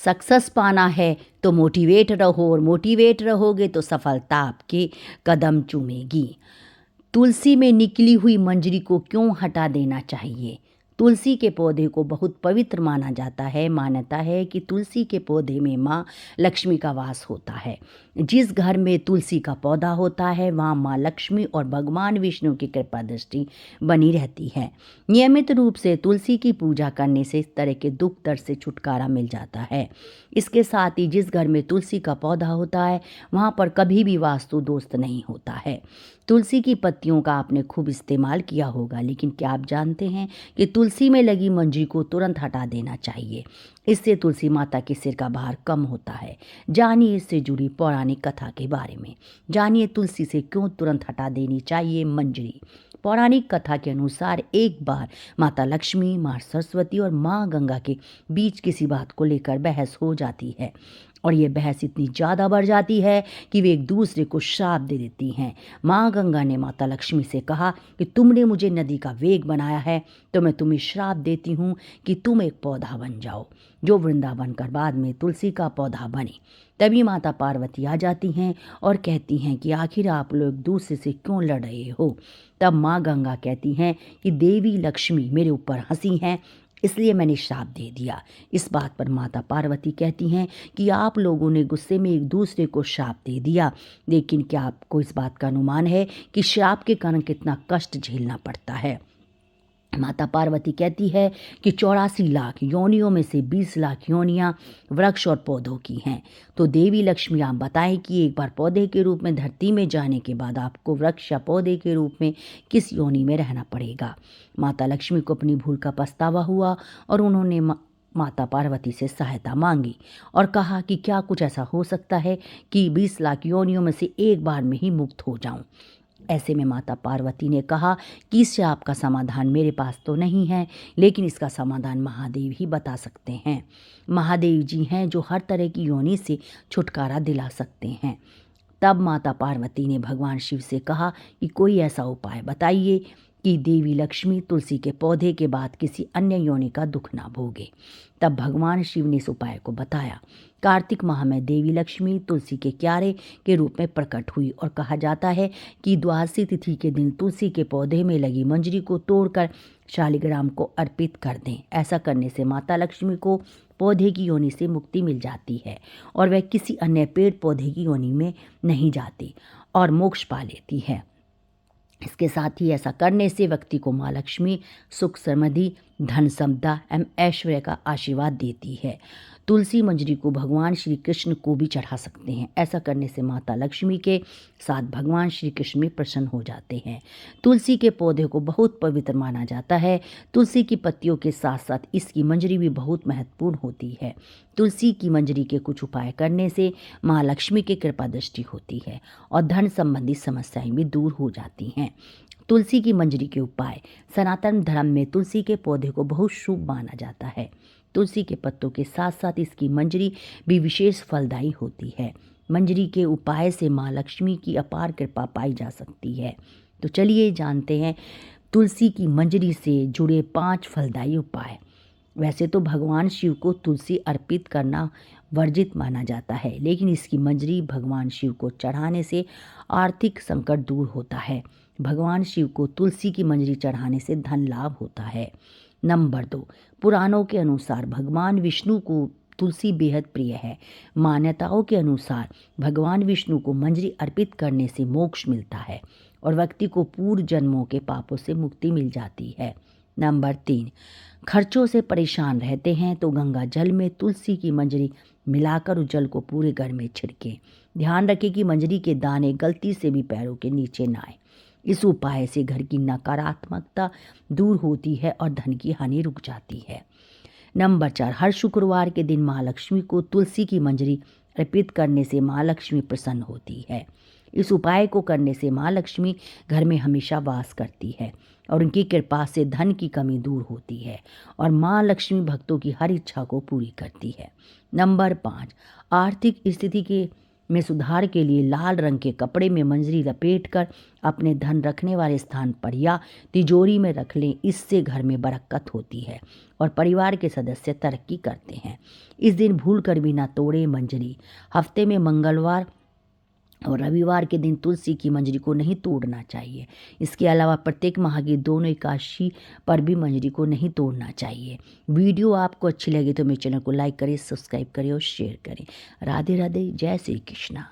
Success पाना है तो मोटिवेट रहो, और मोटिवेट रहोगे तो सफलता आपके कदम चूमेगी। तुलसी में निकली हुई मंजरी को क्यों हटा देना चाहिए? तुलसी के पौधे को बहुत पवित्र माना जाता है। मान्यता है कि तुलसी के पौधे में माँ लक्ष्मी का वास होता है। जिस घर में तुलसी का पौधा होता है वहाँ माँ लक्ष्मी और भगवान विष्णु की कृपा दृष्टि बनी रहती है। नियमित रूप से तुलसी की पूजा करने से इस तरह के दुख दर्द से छुटकारा मिल जाता है। इसके साथ ही जिस घर में तुलसी का पौधा होता है वहाँ पर कभी भी वास्तु दोष नहीं होता है। तुलसी की पत्तियों का आपने खूब इस्तेमाल किया होगा, लेकिन क्या आप जानते हैं कि तुलसी में लगी मंजरी को तुरंत हटा देना चाहिए। इससे तुलसी माता के सिर का भार कम होता है। जानिए इससे जुड़ी पौराणिक कथा के बारे में। जानिए तुलसी से क्यों तुरंत हटा देनी चाहिए मंजरी। पौराणिक कथा के अनुसार एक बार माता लक्ष्मी, माँ सरस्वती और माँ गंगा के बीच किसी बात को लेकर बहस हो जाती है, और ये बहस इतनी ज़्यादा बढ़ जाती है कि वे एक दूसरे को श्राप दे देती हैं। माँ गंगा ने माता लक्ष्मी से कहा कि तुमने मुझे नदी का वेग बनाया है, तो मैं तुम्हें श्राप देती हूँ कि तुम एक पौधा बन जाओ, जो वृंदावन कर बाद में तुलसी का पौधा बने। तभी माता पार्वती आ जाती हैं और कहती हैं कि आखिर आप लोग एक दूसरे से क्यों लड़ रहे हो। तब माँ गंगा कहती हैं कि देवी लक्ष्मी मेरे ऊपर हंसी हैं, इसलिए मैंने श्राप दे दिया। इस बात पर माता पार्वती कहती हैं कि आप लोगों ने गुस्से में एक दूसरे को श्राप दे दिया, लेकिन क्या आपको इस बात का अनुमान है कि श्राप के कारण कितना कष्ट झेलना पड़ता है। माता पार्वती कहती है कि 84 लाख योनियों में से 20 लाख योनियाँ वृक्ष और पौधों की हैं। तो देवी लक्ष्मी आप बताएं कि एक बार पौधे के रूप में धरती में जाने के बाद आपको वृक्ष या पौधे के रूप में किस योनि में रहना पड़ेगा। माता लक्ष्मी को अपनी भूल का पछतावा हुआ और उन्होंने माता पार्वती से सहायता मांगी और कहा कि क्या कुछ ऐसा हो सकता है कि 20 लाख योनियों में से एक बार में ही मुक्त हो जाऊं। ऐसे में माता पार्वती ने कहा कि इससे आपका समाधान मेरे पास तो नहीं है, लेकिन इसका समाधान महादेव ही बता सकते हैं। महादेव जी हैं जो हर तरह की योनि से छुटकारा दिला सकते हैं। तब माता पार्वती ने भगवान शिव से कहा कि कोई ऐसा उपाय बताइए कि देवी लक्ष्मी तुलसी के पौधे के बाद किसी अन्य योनि का दुख ना भोगे। तब भगवान शिव ने इस उपाय को बताया। कार्तिक माह में देवी लक्ष्मी तुलसी के क्यारे के रूप में प्रकट हुई और कहा जाता है कि द्वादशी तिथि के दिन तुलसी के पौधे में लगी मंजरी को तोड़कर शालिग्राम को अर्पित कर दें। ऐसा करने से माता लक्ष्मी को पौधे की योनि से मुक्ति मिल जाती है और वह किसी अन्य पेड़ पौधे की योनि में नहीं जाती और मोक्ष पा लेती है। इसके साथ ही ऐसा करने से व्यक्ति को माँ लक्ष्मी सुख, समृद्धि, धन, संपदा एवं ऐश्वर्य का आशीर्वाद देती है। तुलसी मंजरी को भगवान श्री कृष्ण को भी चढ़ा सकते हैं। ऐसा करने से माता लक्ष्मी के साथ भगवान श्री कृष्ण भी प्रसन्न हो जाते हैं। तुलसी के पौधे को बहुत पवित्र माना जाता है। तुलसी की पत्तियों के साथ साथ इसकी मंजरी भी बहुत महत्वपूर्ण होती है। तुलसी की मंजरी के कुछ उपाय करने से माँ लक्ष्मी की कृपा दृष्टि होती है और धन संबंधी समस्याएं भी दूर हो जाती हैं। तुलसी की मंजरी के उपाय। सनातन धर्म में तुलसी के पौधे को बहुत शुभ माना जाता है। तुलसी के पत्तों के साथ साथ इसकी मंजरी भी विशेष फलदायी होती है। मंजरी के उपाय से माँ लक्ष्मी की अपार कृपा पाई जा सकती है। तो चलिए जानते हैं तुलसी की मंजरी से जुड़े 5 फलदायी उपाय। वैसे तो भगवान शिव को तुलसी अर्पित करना वर्जित माना जाता है, लेकिन इसकी मंजरी भगवान शिव को चढ़ाने से आर्थिक संकट दूर होता है। भगवान शिव को तुलसी की मंजरी चढ़ाने से धन लाभ होता है। नंबर 2, पुराणों के अनुसार भगवान विष्णु को तुलसी बेहद प्रिय है। मान्यताओं के अनुसार भगवान विष्णु को मंजरी अर्पित करने से मोक्ष मिलता है और व्यक्ति को पूर्व जन्मों के पापों से मुक्ति मिल जाती है। नंबर 3, खर्चों से परेशान रहते हैं तो गंगा जल में तुलसी की मंजरी मिलाकर उस जल को पूरे घर में छिड़कें। ध्यान रखें कि मंजरी के दाने गलती से भी पैरों के नीचे ना आए। इस उपाय से घर की नकारात्मकता दूर होती है और धन की हानि रुक जाती है। नंबर 4, हर शुक्रवार के दिन माँ लक्ष्मी को तुलसी की मंजरी अर्पित करने से माँ लक्ष्मी प्रसन्न होती है। इस उपाय को करने से माँ लक्ष्मी घर में हमेशा वास करती है और उनकी कृपा से धन की कमी दूर होती है और माँ लक्ष्मी भक्तों की हर इच्छा को पूरी करती है। नंबर 5, आर्थिक स्थिति के में सुधार के लिए लाल रंग के कपड़े में मंजरी लपेटकर अपने धन रखने वाले स्थान पर या तिजोरी में रख लें। इससे घर में बरकत होती है और परिवार के सदस्य तरक्की करते हैं। इस दिन भूलकर भी ना तोड़े मंजरी। हफ्ते में मंगलवार और रविवार के दिन तुलसी की मंजरी को नहीं तोड़ना चाहिए। इसके अलावा प्रत्येक माह की दोनों एकादशी पर भी मंजरी को नहीं तोड़ना चाहिए। वीडियो आपको अच्छी लगी तो मेरे चैनल को लाइक करें, सब्सक्राइब करें और शेयर करें। राधे राधे, जय श्री कृष्णा।